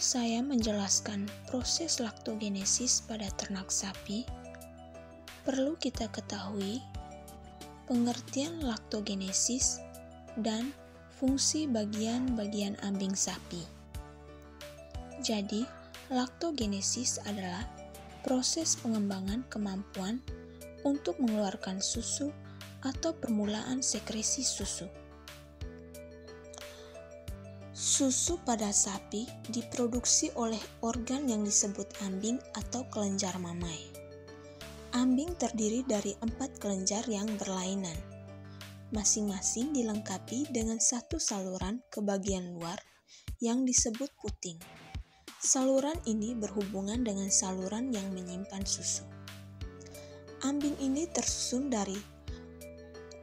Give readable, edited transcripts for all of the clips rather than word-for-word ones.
saya menjelaskan proses laktogenesis pada ternak sapi, perlu kita ketahui pengertian laktogenesis dan fungsi bagian-bagian ambing sapi. Jadi, laktogenesis adalah proses pengembangan kemampuan untuk mengeluarkan susu atau permulaan sekresi susu. Susu pada sapi diproduksi oleh organ yang disebut ambing atau kelenjar mamai. Ambing terdiri dari 4 kelenjar yang berlainan. Masing-masing dilengkapi dengan satu saluran ke bagian luar yang disebut puting. Saluran ini berhubungan dengan saluran yang menyimpan susu. Ambing ini tersusun dari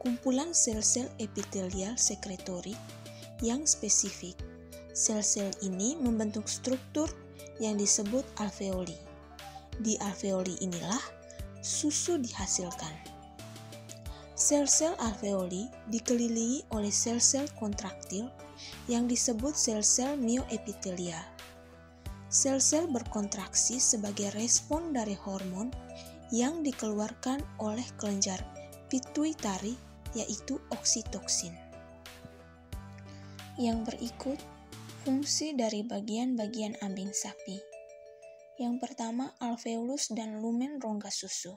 kumpulan sel-sel epitelial sekretori yang spesifik. Sel-sel ini membentuk struktur yang disebut alveoli. Di alveoli inilah susu dihasilkan. Sel-sel alveoli dikelilingi oleh sel-sel kontraktil yang disebut sel-sel mioepitelial. Sel-sel berkontraksi sebagai respon dari hormon yang dikeluarkan oleh kelenjar pituitari, yaitu oksitoksin. Yang berikut fungsi dari bagian-bagian ambing sapi. Yang pertama, alveolus dan lumen rongga susu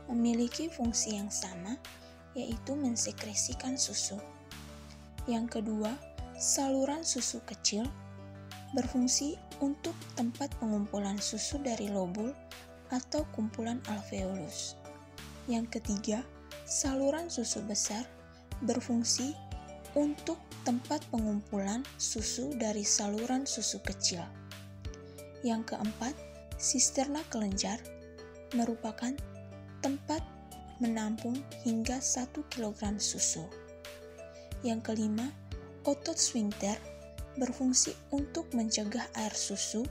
memiliki fungsi yang sama, yaitu mensekresikan susu. Yang kedua, saluran susu kecil berfungsi untuk tempat pengumpulan susu dari lobul atau kumpulan alveolus. Yang ketiga, saluran susu besar berfungsi untuk tempat pengumpulan susu dari saluran susu kecil. Yang keempat, sisterna kelenjar merupakan tempat menampung hingga 1 kg susu. Yang kelima, otot sphincter berfungsi untuk mencegah air susu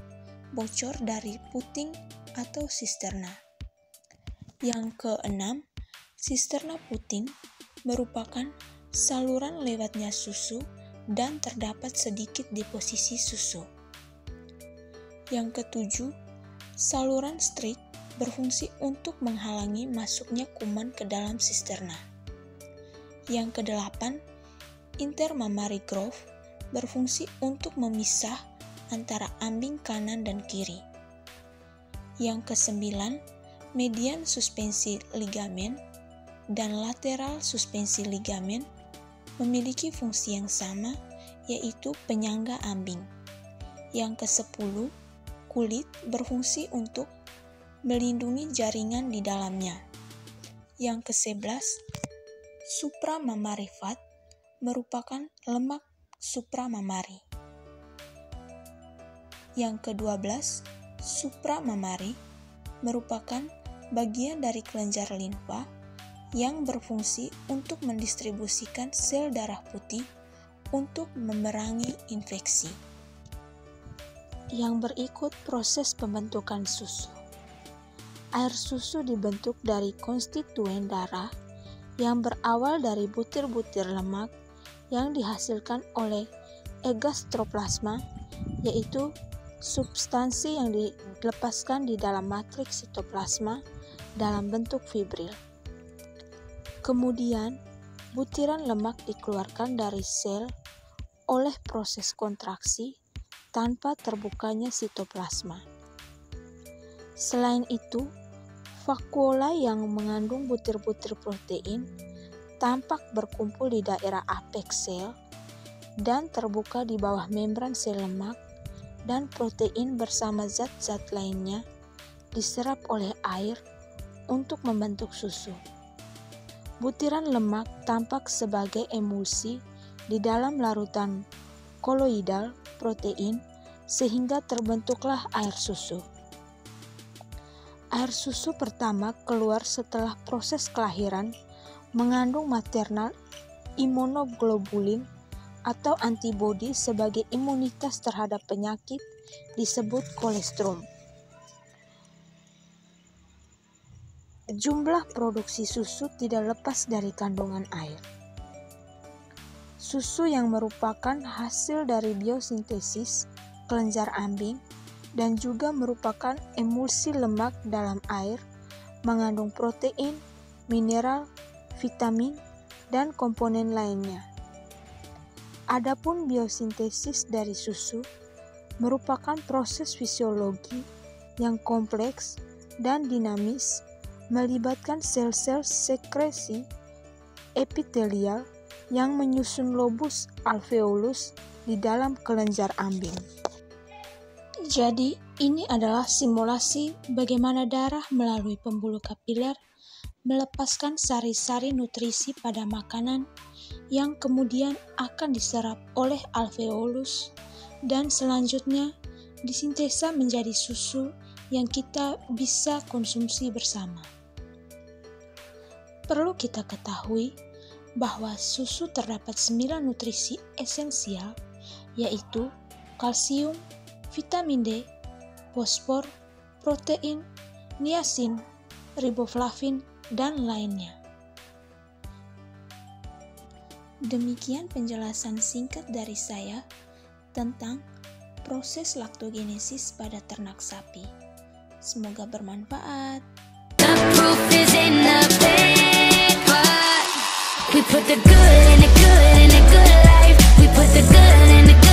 bocor dari puting atau sisterna. Yang keenam, sisterna puting merupakan saluran lewatnya susu dan terdapat sedikit deposisi susu. Yang ketujuh, saluran streak berfungsi untuk menghalangi masuknya kuman ke dalam sisterna. Yang kedelapan, intermammary groove berfungsi untuk memisah antara ambing kanan dan kiri. Yang kesembilan, median suspensi ligamen dan lateral suspensi ligamen memiliki fungsi yang sama, yaitu penyangga ambing. Yang ke-10, kulit berfungsi untuk melindungi jaringan di dalamnya. Yang ke-11, supramammary fat merupakan lemak supramamari. Yang ke-12, supramammary merupakan bagian dari kelenjar limfa yang berfungsi untuk mendistribusikan sel darah putih untuk memerangi infeksi. Yang berikut proses pembentukan susu. Air susu dibentuk dari konstituen darah yang berawal dari butir-butir lemak yang dihasilkan oleh egastroplasma, yaitu substansi yang dilepaskan di dalam matriks sitoplasma dalam bentuk fibril. Kemudian, butiran lemak dikeluarkan dari sel oleh proses kontraksi tanpa terbukanya sitoplasma. Selain itu, vakuola yang mengandung butir-butir protein tampak berkumpul di daerah apeks sel dan terbuka di bawah membran sel lemak, dan protein bersama zat-zat lainnya diserap oleh air untuk membentuk susu. Butiran lemak tampak sebagai emulsi di dalam larutan koloidal protein sehingga terbentuklah air susu. Air susu pertama keluar setelah proses kelahiran mengandung maternal immunoglobulin atau antibodi sebagai imunitas terhadap penyakit disebut kolestrum. Jumlah produksi susu tidak lepas dari kandungan air. Susu yang merupakan hasil dari biosintesis kelenjar ambing dan juga merupakan emulsi lemak dalam air, mengandung protein, mineral, vitamin, dan komponen lainnya. Adapun biosintesis dari susu merupakan proses fisiologi yang kompleks dan dinamis, melibatkan sel-sel sekresi epitelial yang menyusun lobus alveolus di dalam kelenjar ambing. Jadi, ini adalah simulasi bagaimana darah melalui pembuluh kapiler melepaskan sari-sari nutrisi pada makanan yang kemudian akan diserap oleh alveolus dan selanjutnya disintesa menjadi susu yang kita bisa konsumsi bersama. Perlu kita ketahui bahwa susu terdapat 9 nutrisi esensial, yaitu kalsium, vitamin D, fosfor, protein, niacin, riboflavin, dan lainnya. Demikian penjelasan singkat dari saya tentang proses laktogenesis pada ternak sapi. Semoga bermanfaat. The proof is in the paper. We put the good in the good in the good life. We put the good in the good.